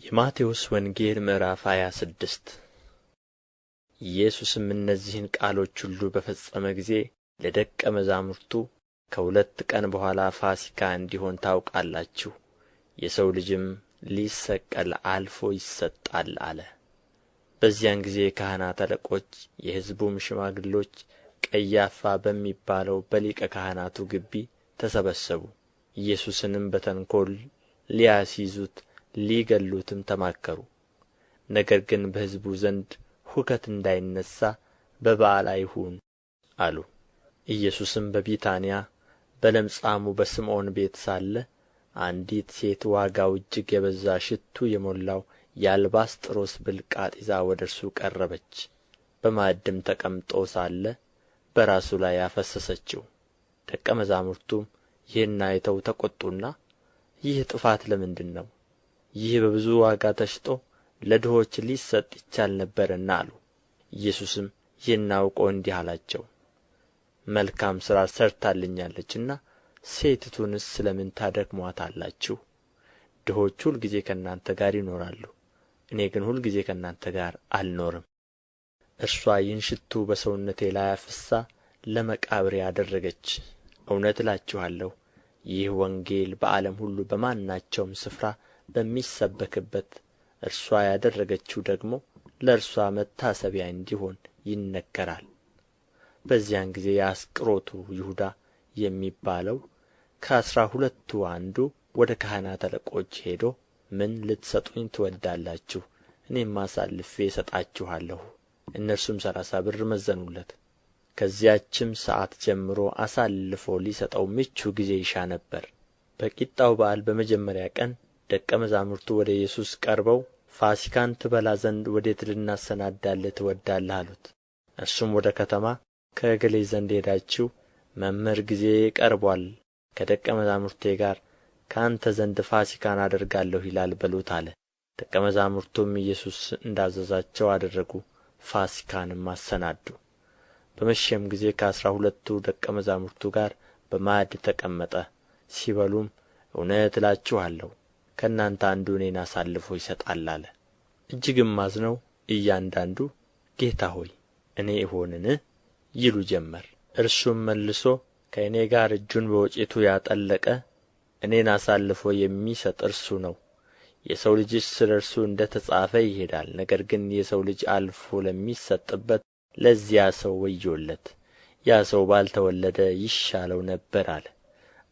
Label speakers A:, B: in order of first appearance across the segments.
A: የማቴዎስ ወንጌል ምዕራፍ 26 ኢየሱስም እነዚህን ቃሎች ሁሉ በፈጸመ ጊዜ ለደቀ መዛሙርቱ ከሁለት ቀን በኋላ ፋሲካ እንዲሆን ታውቃላችሁ፣ የሰው ልጅም ሊሰቀል አልፎ ይሰጣል አለ። በዚያን ጊዜ የካህናት አለቆች የሕዝቡም ሽማግሎች ቀያፋ በሚባለው በሊቀ ካህናቱ ግቢ ተሰበሰቡ። ኢየሱስንም በተንኰል ሊያስይዙት ሊገድሉትም ተማከሩ። ነገር ግን በሕዝቡ ዘንድ ሁከት እንዳይነሣ በበዓል አይሁን አሉ። ኢየሱስም በቢታንያ በለምጻሙ በስምዖን ቤት ሳለ አንዲት ሴት ዋጋው እጅግ የበዛ ሽቱ የሞላው የአልባስጥሮስ ብልቃጥ ይዛ ወደ እርሱ ቀረበች። በማዕድም ተቀምጦ ሳለ በራሱ ላይ አፈሰሰችው። ደቀ መዛሙርቱም ይህን አይተው ተቈጡና፣ ይህ ጥፋት ለምንድር ነው? ይህ በብዙ ዋጋ ተሽጦ ለድሆች ሊሰጥ ይቻል ነበርና አሉ። ኢየሱስም ይህን አውቆ እንዲህ አላቸው፣ መልካም ሥራ ሠርታልኛለችና ሴቲቱንስ ስለ ምን ታደክሙአታላችሁ? ድሆች ሁልጊዜ ከእናንተ ጋር ይኖራሉ፣ እኔ ግን ሁልጊዜ ከእናንተ ጋር አልኖርም። እርስዋ ይህን ሽቱ በሰውነቴ ላይ አፍስሳ ለመቃብሬ አደረገች። እውነት እላችኋለሁ ይህ ወንጌል በዓለም ሁሉ በማናቸውም ስፍራ በሚሰበክበት እርስዋ ያደረገችው ደግሞ ለእርስዋ መታሰቢያ እንዲሆን ይነገራል። በዚያን ጊዜ የአስቆሮቱ ይሁዳ የሚባለው ከአሥራ ሁለቱ አንዱ ወደ ካህናት አለቆች ሄዶ ምን ልትሰጡኝ ትወዳላችሁ? እኔም አሳልፌ እሰጣችኋለሁ። እነርሱም 30 ብር መዘኑለት። ከዚያችም ሰዓት ጀምሮ አሳልፎ ሊሰጠው ምቹ ጊዜ ይሻ ነበር። በቂጣው በዓል በመጀመሪያ ቀን ደቀ መዛሙርቱ ወደ ኢየሱስ ቀርበው ፋሲካን ትበላ ዘንድ ወዴት ልናሰናዳልህ ትወዳለህ አሉት። እርሱም ወደ ከተማ ከእገሌ ዘንድ ሄዳችሁ መምህር ጊዜዬ ቀርቦአል፣ ከደቀ መዛሙርቴ ጋር ከአንተ ዘንድ ፋሲካን አደርጋለሁ ይላል በሉት አለ። ደቀ መዛሙርቱም ኢየሱስ እንዳዘዛቸው አደረጉ፣ ፋሲካንም አሰናዱ። በመሸም ጊዜ ከአሥራ ሁለቱ ደቀ መዛሙርቱ ጋር በማዕድ ተቀመጠ። ሲበሉም እውነት እላችኋለሁ ከእናንተ አንዱ እኔን አሳልፎ ይሰጣል አለ። እጅግም አዝነው እያንዳንዱ ጌታ ሆይ እኔ እሆንን ይሉ ጀመር። እርሱም መልሶ ከእኔ ጋር እጁን በወጭቱ ያጠለቀ እኔን አሳልፎ የሚሰጥ እርሱ ነው። የሰው ልጅስ ስለ እርሱ እንደ ተጻፈ ይሄዳል። ነገር ግን የሰው ልጅ አልፎ ለሚሰጥበት ለዚያ ሰው ወዮለት። ያ ሰው ባልተወለደ ይሻለው ነበር አለ።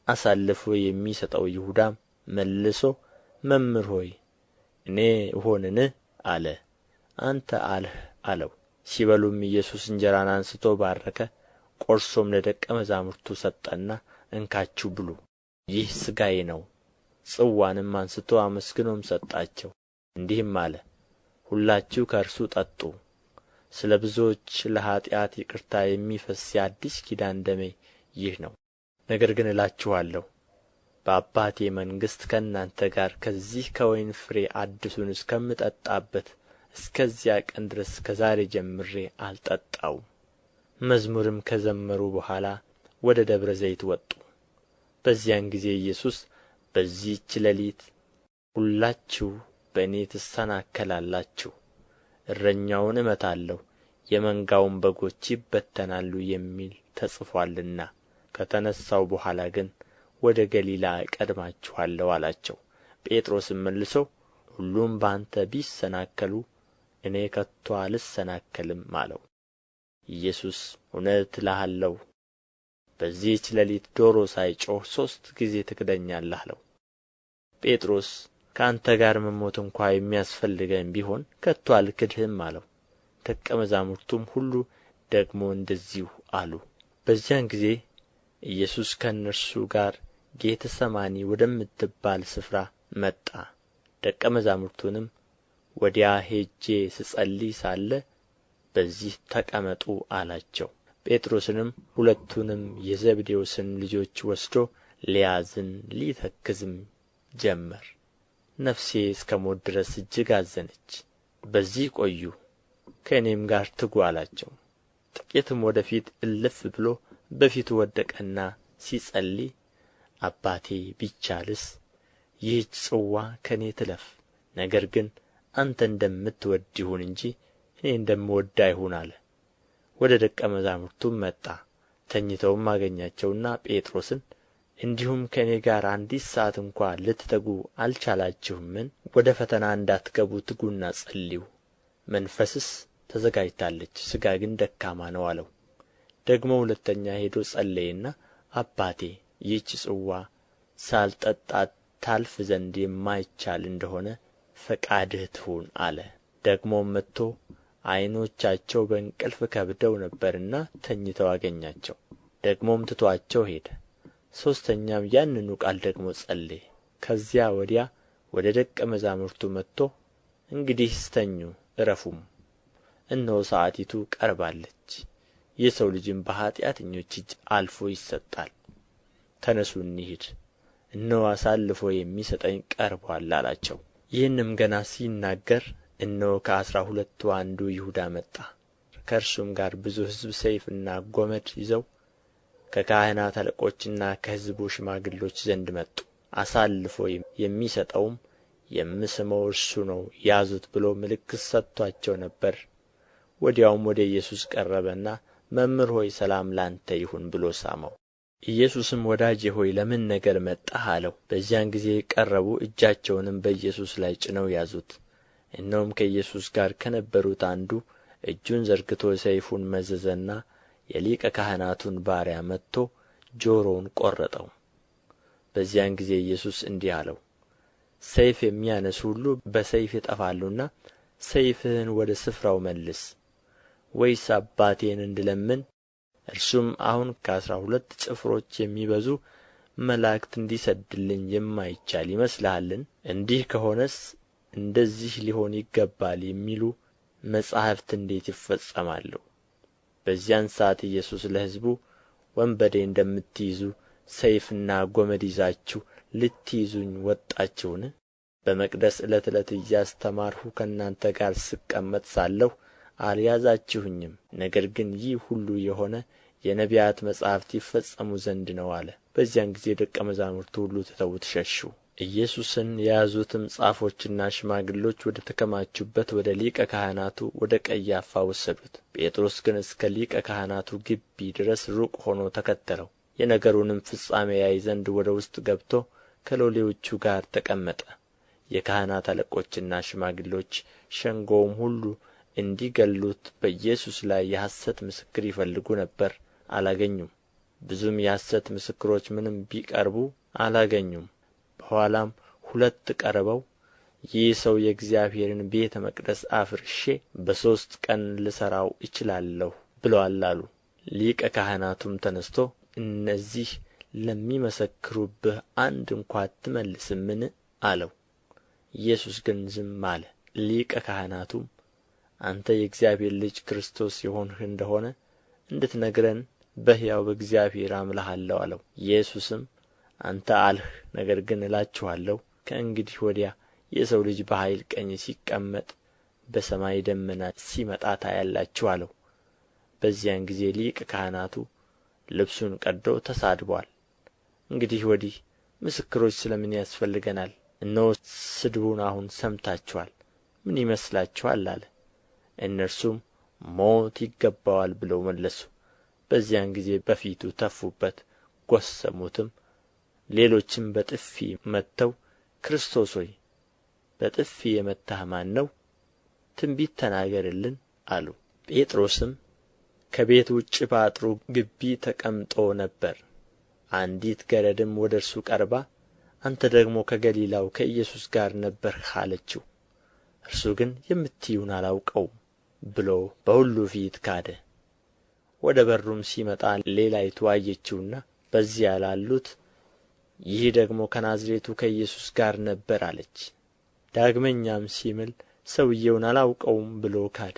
A: አሳልፎ የሚሰጠው ይሁዳም መልሶ መምህር ሆይ እኔ እሆንን አለ። አንተ አልህ አለው። ሲበሉም ኢየሱስ እንጀራን አንሥቶ ባረከ፣ ቆርሶም ለደቀ መዛሙርቱ ሰጠና እንካችሁ ብሉ፣ ይህ ሥጋዬ ነው። ጽዋንም አንሥቶ አመስግኖም ሰጣቸው፣ እንዲህም አለ፣ ሁላችሁ ከእርሱ ጠጡ፣ ስለ ብዙዎች ለኃጢአት ይቅርታ የሚፈስ የአዲስ ኪዳን ደሜ ይህ ነው። ነገር ግን እላችኋለሁ በአባቴ መንግሥት ከእናንተ ጋር ከዚህ ከወይን ፍሬ አዲሱን እስከምጠጣበት እስከዚያ ቀን ድረስ ከዛሬ ጀምሬ አልጠጣውም። መዝሙርም ከዘመሩ በኋላ ወደ ደብረ ዘይት ወጡ። በዚያን ጊዜ ኢየሱስ በዚህች ሌሊት ሁላችሁ በእኔ ትሰናከላላችሁ፣ እረኛውን እመታለሁ፣ የመንጋውም በጎች ይበተናሉ የሚል ተጽፎአልና ከተነሣው በኋላ ግን ወደ ገሊላ እቀድማችኋለሁ አላቸው። ጴጥሮስም መልሶ ሁሉም በአንተ ቢሰናከሉ እኔ ከቶ አልሰናከልም አለው። ኢየሱስ እውነት እልሃለሁ በዚህች ሌሊት ዶሮ ሳይጮኽ 3 ጊዜ ትክደኛለህ አለው። ጴጥሮስ ከአንተ ጋር መሞት እንኳ የሚያስፈልገኝ ቢሆን ከቶ አልክድህም አለው። ደቀ መዛሙርቱም ሁሉ ደግሞ እንደዚሁ አሉ። በዚያን ጊዜ ኢየሱስ ከእነርሱ ጋር ጌተ ሰማኒ ወደምትባል ስፍራ መጣ። ደቀ መዛሙርቱንም ወዲያ ሄጄ ስጸልይ ሳለ በዚህ ተቀመጡ አላቸው። ጴጥሮስንም ሁለቱንም የዘብዴዎስን ልጆች ወስዶ ሊያዝን ሊተክዝም ጀመር። ነፍሴ እስከ ሞት ድረስ እጅግ አዘነች፣ በዚህ ቆዩ፣ ከእኔም ጋር ትጉ አላቸው። ጥቂትም ወደ ፊት እልፍ ብሎ በፊቱ ወደቀና ሲጸልይ አባቴ ቢቻልስ ይህች ጽዋ ከእኔ ትለፍ፣ ነገር ግን አንተ እንደምትወድ ይሁን እንጂ እኔ እንደምወድ አይሁን አለ። ወደ ደቀ መዛሙርቱም መጣ። ተኝተውም አገኛቸውና ጴጥሮስን እንዲሁም ከእኔ ጋር አንዲት ሰዓት እንኳ ልትተጉ አልቻላችሁምን? ወደ ፈተና እንዳትገቡ ትጉና ጸልዩ። መንፈስስ ተዘጋጅታለች፣ ሥጋ ግን ደካማ ነው አለው። ደግሞ ሁለተኛ ሄዶ ጸለየና አባቴ ይህች ጽዋ ሳልጠጣት ታልፍ ዘንድ የማይቻል እንደሆነ ፈቃድህ ትሁን አለ። ደግሞም መጥቶ ዓይኖቻቸው በእንቅልፍ ከብደው ነበርና ተኝተው አገኛቸው። ደግሞም ትቶአቸው ሄደ። ሦስተኛም ያንኑ ቃል ደግሞ ጸለየ። ከዚያ ወዲያ ወደ ደቀ መዛሙርቱ መጥቶ እንግዲህስ ተኙ ዕረፉም፣ እነሆ ሰዓቲቱ ቀርባለች፣ የሰው ልጅም በኃጢአተኞች እጅ አልፎ ይሰጣል። ተነሱ እንሂድ፣ እነሆ አሳልፎ የሚሰጠኝ ቀርቦአል አላቸው። ይህንም ገና ሲናገር እነሆ ከአሥራ ሁለቱ አንዱ ይሁዳ መጣ። ከእርሱም ጋር ብዙ ሕዝብ ሰይፍና ጐመድ ይዘው ከካህናት አለቆችና ከሕዝቡ ሽማግሎች ዘንድ መጡ። አሳልፎ የሚሰጠውም የምስመው እርሱ ነው፣ ያዙት ብሎ ምልክት ሰጥቶአቸው ነበር። ወዲያውም ወደ ኢየሱስ ቀረበና መምህር ሆይ ሰላም ላንተ ይሁን ብሎ ሳመው። ኢየሱስም ወዳጄ ሆይ ለምን ነገር መጣህ አለው። በዚያን ጊዜ ቀረቡ፣ እጃቸውንም በኢየሱስ ላይ ጭነው ያዙት። እነሆም ከኢየሱስ ጋር ከነበሩት አንዱ እጁን ዘርግቶ ሰይፉን መዘዘና የሊቀ ካህናቱን ባሪያ መትቶ ጆሮውን ቈረጠው። በዚያን ጊዜ ኢየሱስ እንዲህ አለው፣ ሰይፍ የሚያነሡ ሁሉ በሰይፍ ይጠፋሉና ሰይፍህን ወደ ስፍራው መልስ። ወይስ አባቴን እንድለምን እርሱም አሁን ከአሥራ ሁለት ጭፍሮች የሚበዙ መላእክት እንዲሰድልኝ የማይቻል ይመስልሃልን? እንዲህ ከሆነስ እንደዚህ ሊሆን ይገባል የሚሉ መጻሕፍት እንዴት ይፈጸማሉ? በዚያን ሰዓት ኢየሱስ ለሕዝቡ ወንበዴ እንደምትይዙ ሰይፍና ጐመድ ይዛችሁ ልትይዙኝ ወጣችሁን? በመቅደስ ዕለት ዕለት እያስተማርሁ ከእናንተ ጋር ስቀመጥ ሳለሁ አልያዛችሁኝም። ነገር ግን ይህ ሁሉ የሆነ የነቢያት መጻሕፍት ይፈጸሙ ዘንድ ነው አለ። በዚያን ጊዜ ደቀ መዛሙርቱ ሁሉ ትተውት ሸሹ። ኢየሱስን የያዙትም ጻፎችና ሽማግሎች ወደ ተከማቹበት ወደ ሊቀ ካህናቱ ወደ ቀያፋ ወሰዱት። ጴጥሮስ ግን እስከ ሊቀ ካህናቱ ግቢ ድረስ ሩቅ ሆኖ ተከተለው። የነገሩንም ፍጻሜ ያይ ዘንድ ወደ ውስጥ ገብቶ ከሎሌዎቹ ጋር ተቀመጠ። የካህናት አለቆችና ሽማግሎች ሸንጎውም ሁሉ እንዲገድሉት በኢየሱስ ላይ የሐሰት ምስክር ይፈልጉ ነበር፣ አላገኙም። ብዙም የሐሰት ምስክሮች ምንም ቢቀርቡ አላገኙም። በኋላም ሁለት ቀርበው ይህ ሰው የእግዚአብሔርን ቤተ መቅደስ አፍርሼ በሦስት ቀን ልሠራው እችላለሁ ብሎአል አሉ። ሊቀ ካህናቱም ተነሥቶ እነዚህ ለሚመሰክሩብህ አንድ እንኳ አትመልስምን አለው። ኢየሱስ ግን ዝም አለ። ሊቀ ካህናቱም አንተ የእግዚአብሔር ልጅ ክርስቶስ የሆንህ እንደሆነ እንድትነግረን በሕያው በእግዚአብሔር አምልሃለሁ አለው። ኢየሱስም አንተ አልህ፣ ነገር ግን እላችኋለሁ ከእንግዲህ ወዲያ የሰው ልጅ በኃይል ቀኝ ሲቀመጥ በሰማይ ደመና ሲመጣ ታያላችሁ አለው። በዚያን ጊዜ ሊቀ ካህናቱ ልብሱን ቀድዶ ተሳድቦአል። እንግዲህ ወዲህ ምስክሮች ስለ ምን ያስፈልገናል? እነሆ ስድቡን አሁን ሰምታችኋል። ምን ይመስላችኋል አለ። እነርሱም ሞት ይገባዋል ብለው መለሱ። በዚያን ጊዜ በፊቱ ተፉበት፣ ጐሰሙትም። ሌሎችም በጥፊ መትተው ክርስቶስ ሆይ በጥፊ የመታህ ማን ነው? ትንቢት ተናገርልን አሉ። ጴጥሮስም ከቤት ውጭ በአጥሩ ግቢ ተቀምጦ ነበር። አንዲት ገረድም ወደ እርሱ ቀርባ አንተ ደግሞ ከገሊላው ከኢየሱስ ጋር ነበርህ አለችው። እርሱ ግን የምትዪውን አላውቀውም ብሎ በሁሉ ፊት ካደ። ወደ በሩም ሲመጣ ሌላይቱ አየችውና በዚያ ላሉት ይህ ደግሞ ከናዝሬቱ ከኢየሱስ ጋር ነበር አለች። ዳግመኛም ሲምል ሰውየውን አላውቀውም ብሎ ካደ።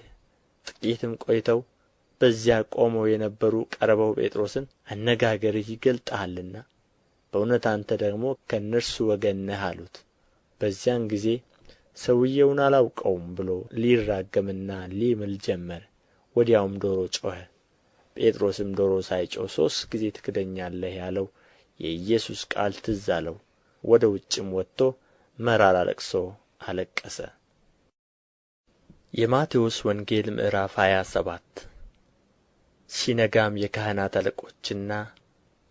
A: ጥቂትም ቆይተው በዚያ ቆመው የነበሩ ቀርበው ጴጥሮስን አነጋገርህ ይገልጥሃልና በእውነት አንተ ደግሞ ከእነርሱ ወገን ነህ አሉት። በዚያን ጊዜ ሰውየውን አላውቀውም ብሎ ሊራገምና ሊምል ጀመረ። ወዲያውም ዶሮ ጮኸ። ጴጥሮስም ዶሮ ሳይጮኽ 3 ጊዜ ትክደኛለህ ያለው የኢየሱስ ቃል ትዝ አለው። ወደ ውጭም ወጥቶ መራራ ለቅሶ አለቀሰ። የማቴዎስ ወንጌል ምዕራፍ 27 ሲነጋም የካህናት አለቆችና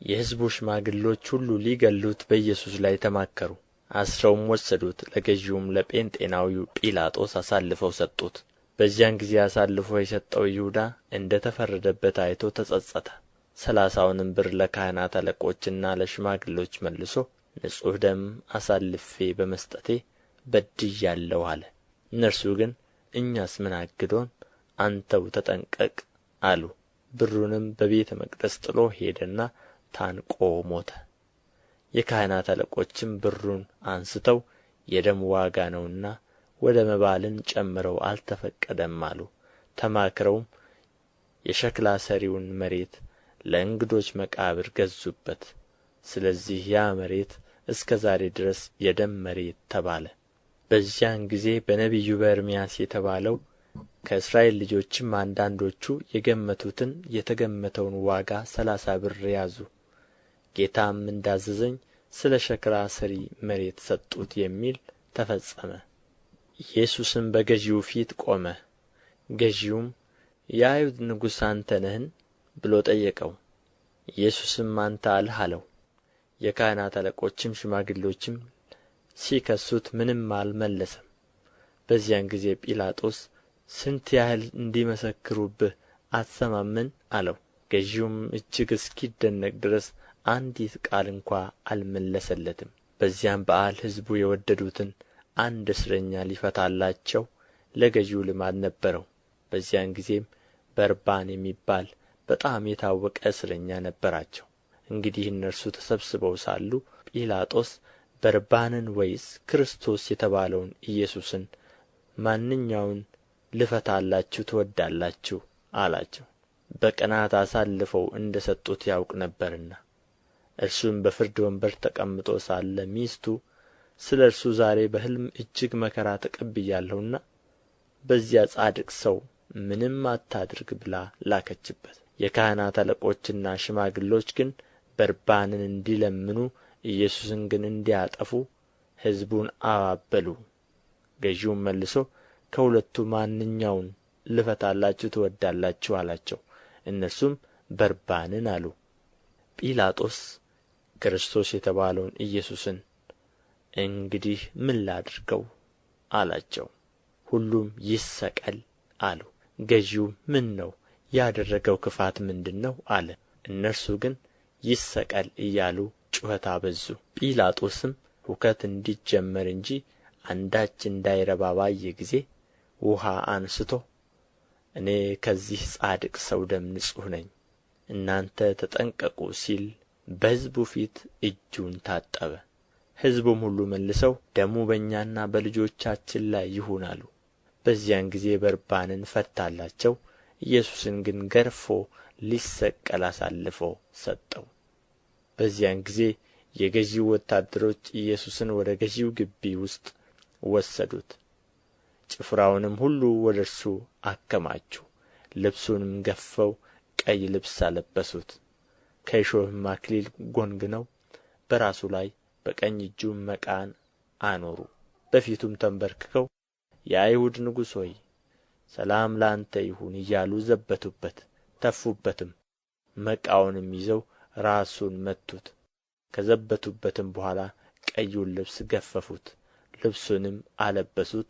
A: የሕዝቡ ሽማግሎች ሁሉ ሊገድሉት በኢየሱስ ላይ ተማከሩ። አስረውም ወሰዱት፣ ለገዢውም ለጴንጤናዊው ጲላጦስ አሳልፈው ሰጡት። በዚያን ጊዜ አሳልፎ የሰጠው ይሁዳ እንደ ተፈረደበት አይቶ ተጸጸተ። 30 ብር ለካህናት አለቆችና ለሽማግሎች መልሶ ንጹሕ ደም አሳልፌ በመስጠቴ በድያለሁ አለ። እነርሱ ግን እኛስ ምን አግዶን? አንተው ተጠንቀቅ አሉ። ብሩንም በቤተ መቅደስ ጥሎ ሄደና ታንቆ ሞተ። የካህናት አለቆችም ብሩን አንስተው የደም ዋጋ ነውና ወደ መባልን ጨምረው አልተፈቀደም አሉ። ተማክረውም የሸክላ ሠሪውን መሬት ለእንግዶች መቃብር ገዙበት። ስለዚህ ያ መሬት እስከ ዛሬ ድረስ የደም መሬት ተባለ። በዚያን ጊዜ በነቢዩ በኤርምያስ የተባለው ከእስራኤል ልጆችም አንዳንዶቹ የገመቱትን የተገመተውን ዋጋ 30 ብር ያዙ። ጌታም እንዳዘዘኝ ስለ ሸክላ ሠሪ መሬት ሰጡት የሚል ተፈጸመ። ኢየሱስም በገዢው ፊት ቆመ። ገዢውም የአይሁድ ንጉሥ አንተ ነህን ብሎ ጠየቀው። ኢየሱስም አንተ አልህ አለው። የካህናት አለቆችም ሽማግሎችም ሲከሱት ምንም አልመለሰም። በዚያን ጊዜ ጲላጦስ ስንት ያህል እንዲመሰክሩብህ አትሰማምን አለው። ገዢውም እጅግ እስኪደነቅ ድረስ አንዲት ቃል እንኳ አልመለሰለትም። በዚያም በዓል ሕዝቡ የወደዱትን አንድ እስረኛ ሊፈታላቸው ለገዢው ልማድ ነበረው። በዚያን ጊዜም በርባን የሚባል በጣም የታወቀ እስረኛ ነበራቸው። እንግዲህ እነርሱ ተሰብስበው ሳሉ ጲላጦስ በርባንን ወይስ ክርስቶስ የተባለውን ኢየሱስን ማንኛውን ልፈታላችሁ ትወዳላችሁ አላቸው። በቅንዓት አሳልፈው እንደ ሰጡት ያውቅ ነበርና። እርሱም በፍርድ ወንበር ተቀምጦ ሳለ ሚስቱ ስለ እርሱ ዛሬ በሕልም እጅግ መከራ ተቀብያለሁና በዚያ ጻድቅ ሰው ምንም አታድርግ ብላ ላከችበት። የካህናት አለቆችና ሽማግሎች ግን በርባንን እንዲለምኑ ኢየሱስን ግን እንዲያጠፉ ሕዝቡን አባበሉ። ገዢውም መልሶ ከሁለቱ ማንኛውን ልፈታላችሁ ትወዳላችሁ አላቸው። እነርሱም በርባንን አሉ። ጲላጦስ ክርስቶስ የተባለውን ኢየሱስን እንግዲህ ምን ላድርገው አላቸው። ሁሉም ይሰቀል አሉ። ገዢው ምን ነው ያደረገው ክፋት ምንድር ነው አለ። እነርሱ ግን ይሰቀል እያሉ ጩኸት አበዙ። ጲላጦስም ሁከት እንዲጀመር እንጂ አንዳች እንዳይረባ ባየ ጊዜ ውኃ አንስቶ እኔ ከዚህ ጻድቅ ሰው ደም ንጹሕ ነኝ፣ እናንተ ተጠንቀቁ ሲል በሕዝቡ ፊት እጁን ታጠበ። ሕዝቡም ሁሉ መልሰው ደሙ በእኛና በልጆቻችን ላይ ይሁን አሉ። በዚያን ጊዜ በርባንን ፈታላቸው። ኢየሱስን ግን ገርፎ ሊሰቀል አሳልፎ ሰጠው። በዚያን ጊዜ የገዢው ወታደሮች ኢየሱስን ወደ ገዢው ግቢ ውስጥ ወሰዱት። ጭፍራውንም ሁሉ ወደ እርሱ አከማቹ። ልብሱንም ገፈው ቀይ ልብስ አለበሱት። ከእሾህም አክሊል ጐንጉነው በራሱ ላይ በቀኝ እጁም መቃን አኖሩ። በፊቱም ተንበርክከው የአይሁድ ንጉሥ ሆይ ሰላም ለአንተ ይሁን እያሉ ዘበቱበት፣ ተፉበትም። መቃውንም ይዘው ራሱን መቱት። ከዘበቱበትም በኋላ ቀዩን ልብስ ገፈፉት፣ ልብሱንም አለበሱት፣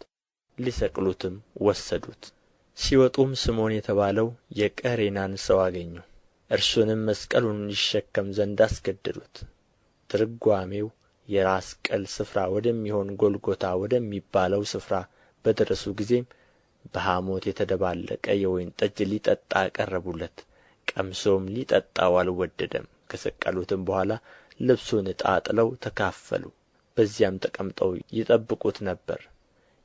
A: ሊሰቅሉትም ወሰዱት። ሲወጡም ስምዖን የተባለው የቀሬናን ሰው አገኙ። እርሱንም መስቀሉን ይሸከም ዘንድ አስገደዱት። ትርጓሜው የራስ ቅል ስፍራ ወደሚሆን ጎልጎታ ወደሚባለው ስፍራ በደረሱ ጊዜም በሐሞት የተደባለቀ የወይን ጠጅ ሊጠጣ አቀረቡለት። ቀምሶም ሊጠጣው አልወደደም። ከሰቀሉትም በኋላ ልብሱን ዕጣ ጥለው ተካፈሉ። በዚያም ተቀምጠው ይጠብቁት ነበር።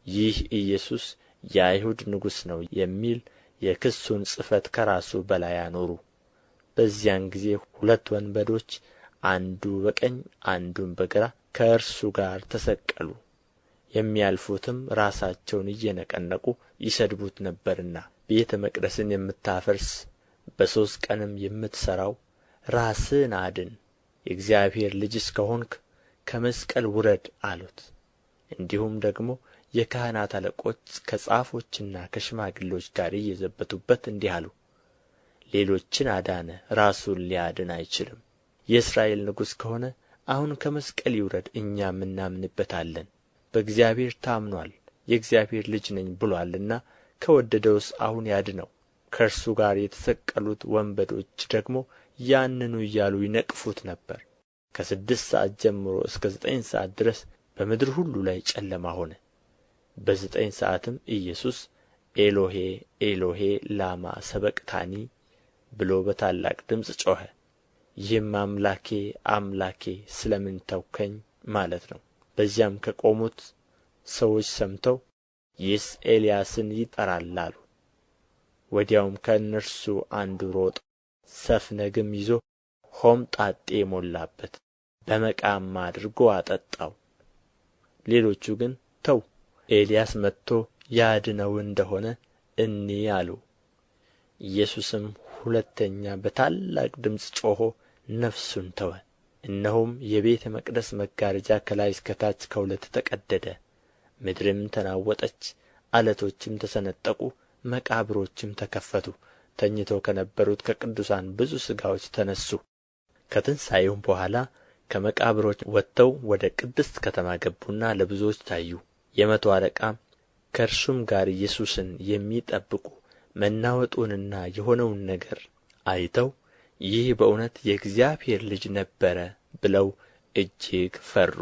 A: ይህ ኢየሱስ የአይሁድ ንጉሥ ነው የሚል የክሱን ጽሕፈት ከራሱ በላይ አኖሩ። በዚያን ጊዜ 2 ወንበዶች አንዱ በቀኝ አንዱም በግራ ከእርሱ ጋር ተሰቀሉ። የሚያልፉትም ራሳቸውን እየነቀነቁ ይሰድቡት ነበርና ቤተ መቅደስን የምታፈርስ በሦስት ቀንም የምትሠራው ራስህን አድን፣ የእግዚአብሔር ልጅስ ከሆንህ ከመስቀል ውረድ አሉት። እንዲሁም ደግሞ የካህናት አለቆች ከጻፎችና ከሽማግሎች ጋር እየዘበቱበት እንዲህ አሉ፣ ሌሎችን አዳነ፣ ራሱን ሊያድን አይችልም። የእስራኤል ንጉሥ ከሆነ አሁን ከመስቀል ይውረድ፣ እኛም እናምንበታለን። በእግዚአብሔር ታምኖአል፣ የእግዚአብሔር ልጅ ነኝ ብሎአልና ከወደደውስ አሁን ያድነው። ከእርሱ ጋር የተሰቀሉት ወንበዶች ደግሞ ያንኑ እያሉ ይነቅፉት ነበር። ከ6 ሰዓት ጀምሮ እስከ 9 ሰዓት ድረስ በምድር ሁሉ ላይ ጨለማ ሆነ። በ9 ሰዓትም ኢየሱስ ኤሎሄ ኤሎሄ ላማ ሰበቅታኒ ብሎ በታላቅ ድምፅ ጮኸ። ይህም አምላኬ አምላኬ ስለ ምን ተውከኝ ማለት ነው። በዚያም ከቆሙት ሰዎች ሰምተው ይህስ ኤልያስን ይጠራል አሉ። ወዲያውም ከእነርሱ አንዱ ሮጠ፣ ሰፍነግም ይዞ ሆምጣጤ ሞላበት፣ በመቃም አድርጎ አጠጣው። ሌሎቹ ግን ተው፣ ኤልያስ መጥቶ ያድነው እንደሆነ እንይ አሉ። ኢየሱስም ሁለተኛ በታላቅ ድምፅ ጮኾ ነፍሱን ተወ። እነሆም የቤተ መቅደስ መጋረጃ ከላይ እስከ ታች ከሁለት ተቀደደ፣ ምድርም ተናወጠች፣ ዓለቶችም ተሰነጠቁ፣ መቃብሮችም ተከፈቱ። ተኝተው ከነበሩት ከቅዱሳን ብዙ ሥጋዎች ተነሡ። ከትንሣኤውም በኋላ ከመቃብሮች ወጥተው ወደ ቅድስት ከተማ ገቡና ለብዙዎች ታዩ። የመቶ አለቃም ከእርሱም ጋር ኢየሱስን የሚጠብቁ መናወጡንና የሆነውን ነገር አይተው ይህ በእውነት የእግዚአብሔር ልጅ ነበረ ብለው እጅግ ፈሩ።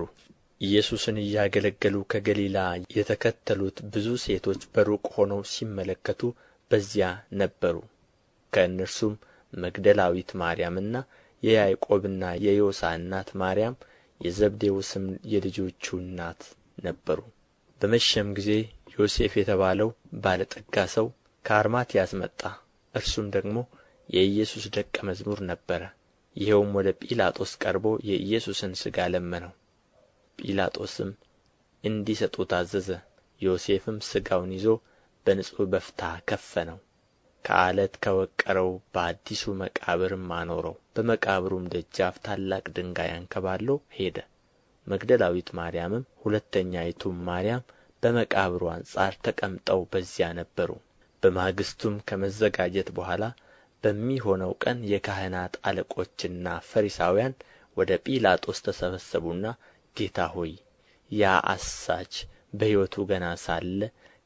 A: ኢየሱስን እያገለገሉ ከገሊላ የተከተሉት ብዙ ሴቶች በሩቅ ሆነው ሲመለከቱ በዚያ ነበሩ። ከእነርሱም መግደላዊት ማርያምና የያዕቆብና የዮሳ እናት ማርያም የዘብዴዎስም የልጆቹ እናት ነበሩ። በመሸም ጊዜ ዮሴፍ የተባለው ባለጠጋ ሰው ከአርማትያስ መጣ። እርሱም ደግሞ የኢየሱስ ደቀ መዝሙር ነበረ። ይኸውም ወደ ጲላጦስ ቀርቦ የኢየሱስን ሥጋ ለመነው። ጲላጦስም እንዲሰጡት አዘዘ። ዮሴፍም ሥጋውን ይዞ በንጹሕ በፍታ ከፈነው፣ ከዓለት ከወቀረው በአዲሱ መቃብርም አኖረው። በመቃብሩም ደጃፍ ታላቅ ድንጋይ አንከባሎ ሄደ። መግደላዊት ማርያምም ሁለተኛይቱም ማርያም በመቃብሩ አንጻር ተቀምጠው በዚያ ነበሩ። በማግስቱም ከመዘጋጀት በኋላ በሚሆነው ቀን የካህናት አለቆችና ፈሪሳውያን ወደ ጲላጦስ ተሰበሰቡና ጌታ ሆይ ያ አሳች በሕይወቱ ገና ሳለ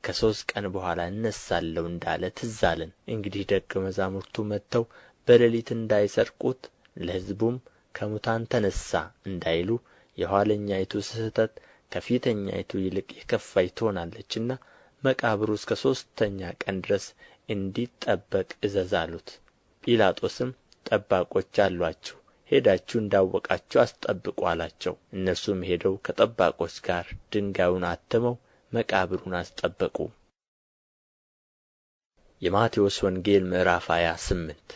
A: ከሦስት ቀን በኋላ እነሣለሁ እንዳለ ትዝ አለን። እንግዲህ ደቀ መዛሙርቱ መጥተው በሌሊት እንዳይሰርቁት ለሕዝቡም ከሙታን ተነሣ እንዳይሉ የኋለኛይቱ ስሕተት ከፊተኛይቱ ይልቅ የከፋች ትሆናለችና መቃብሩ እስከ ሦስተኛ ቀን ድረስ እንዲጠበቅ እዘዝ አሉት። ጲላጦስም ጠባቆች አሉአችሁ፣ ሄዳችሁ እንዳወቃችሁ አስጠብቁ አላቸው። እነርሱም ሄደው ከጠባቆች ጋር ድንጋዩን አትመው መቃብሩን አስጠበቁ። የማቴዎስ ወንጌል ምዕራፍ 28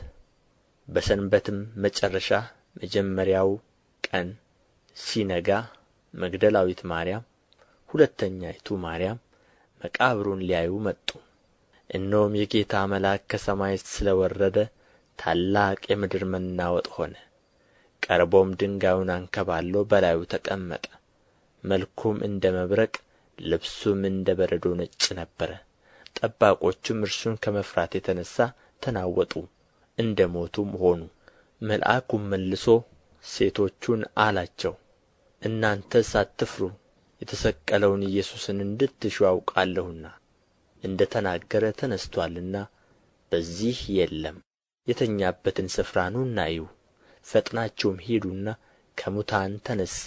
A: በሰንበትም መጨረሻ መጀመሪያው ቀን ሲነጋ መግደላዊት ማርያም፣ ሁለተኛይቱ ማርያም መቃብሩን ሊያዩ መጡ። እነሆም የጌታ መልአክ ከሰማይ ስለ ወረደ ታላቅ የምድር መናወጥ ሆነ። ቀርቦም ድንጋዩን አንከባሎ በላዩ ተቀመጠ። መልኩም እንደ መብረቅ፣ ልብሱም እንደ በረዶ ነጭ ነበረ። ጠባቆቹም እርሱን ከመፍራት የተነሣ ተናወጡ፣ እንደ ሞቱም ሆኑ። መልአኩም መልሶ ሴቶቹን አላቸው፣ እናንተስ አትፍሩ፣ የተሰቀለውን ኢየሱስን እንድትሹ አውቃለሁና እንደ ተናገረ ተነሥቶአልና በዚህ የለም። የተኛበትን ስፍራ ኑና እዩ። ፈጥናችሁም ሂዱና ከሙታን ተነሣ፣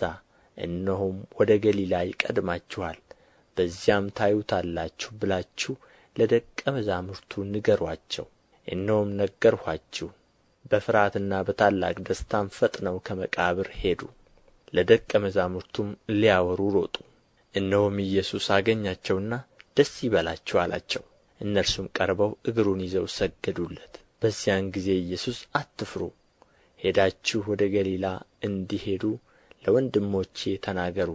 A: እነሆም ወደ ገሊላ ይቀድማችኋል፣ በዚያም ታዩታላችሁ ብላችሁ ለደቀ መዛሙርቱ ንገሩአቸው። እነሆም ነገርኋችሁ። በፍርሃትና በታላቅ ደስታም ፈጥነው ከመቃብር ሄዱ፣ ለደቀ መዛሙርቱም ሊያወሩ ሮጡ። እነሆም ኢየሱስ አገኛቸውና ደስ ይበላችሁ አላቸው። እነርሱም ቀርበው እግሩን ይዘው ሰገዱለት። በዚያን ጊዜ ኢየሱስ አትፍሩ፣ ሄዳችሁ ወደ ገሊላ እንዲሄዱ ለወንድሞቼ ተናገሩ፣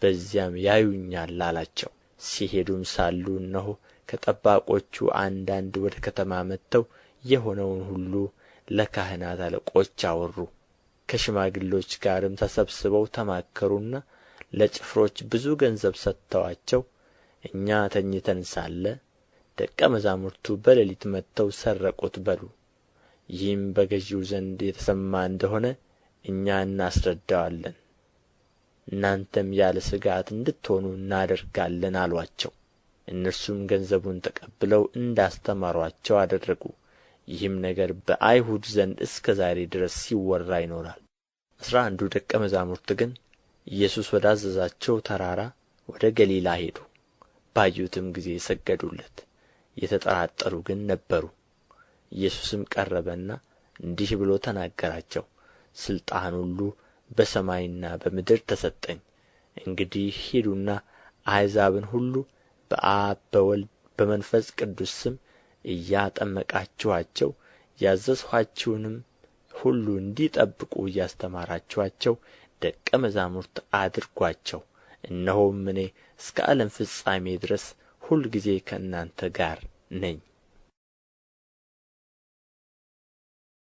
A: በዚያም ያዩኛል አላቸው። ሲሄዱም ሳሉ እነሆ ከጠባቆቹ አንዳንድ ወደ ከተማ መጥተው የሆነውን ሁሉ ለካህናት አለቆች አወሩ። ከሽማግሎች ጋርም ተሰብስበው ተማከሩና ለጭፍሮች ብዙ ገንዘብ ሰጥተዋቸው እኛ ተኝተን ሳለ ደቀ መዛሙርቱ በሌሊት መጥተው ሰረቁት በሉ። ይህም በገዢው ዘንድ የተሰማ እንደሆነ እኛ እናስረዳዋለን፣ እናንተም ያለ ሥጋት እንድትሆኑ እናደርጋለን አሉአቸው። እነርሱም ገንዘቡን ተቀብለው እንዳስተማሩአቸው አደረጉ። ይህም ነገር በአይሁድ ዘንድ እስከ ዛሬ ድረስ ሲወራ ይኖራል። 11 ደቀ መዛሙርት ግን ኢየሱስ ወዳዘዛቸው ተራራ ወደ ገሊላ ሄዱ። ባዩትም ጊዜ ሰገዱለት። የተጠራጠሩ ግን ነበሩ። ኢየሱስም ቀረበና እንዲህ ብሎ ተናገራቸው። ሥልጣን ሁሉ በሰማይና በምድር ተሰጠኝ። እንግዲህ ሂዱና አሕዛብን ሁሉ በአብ በወልድ በመንፈስ ቅዱስ ስም እያጠመቃችኋቸው ያዘዝኋችሁንም ሁሉ እንዲጠብቁ እያስተማራችኋቸው ደቀ መዛሙርት አድርጓቸው። እነሆም እኔ እስከ ዓለም ፍጻሜ ድረስ ሁልጊዜ ከእናንተ ጋር ነኝ።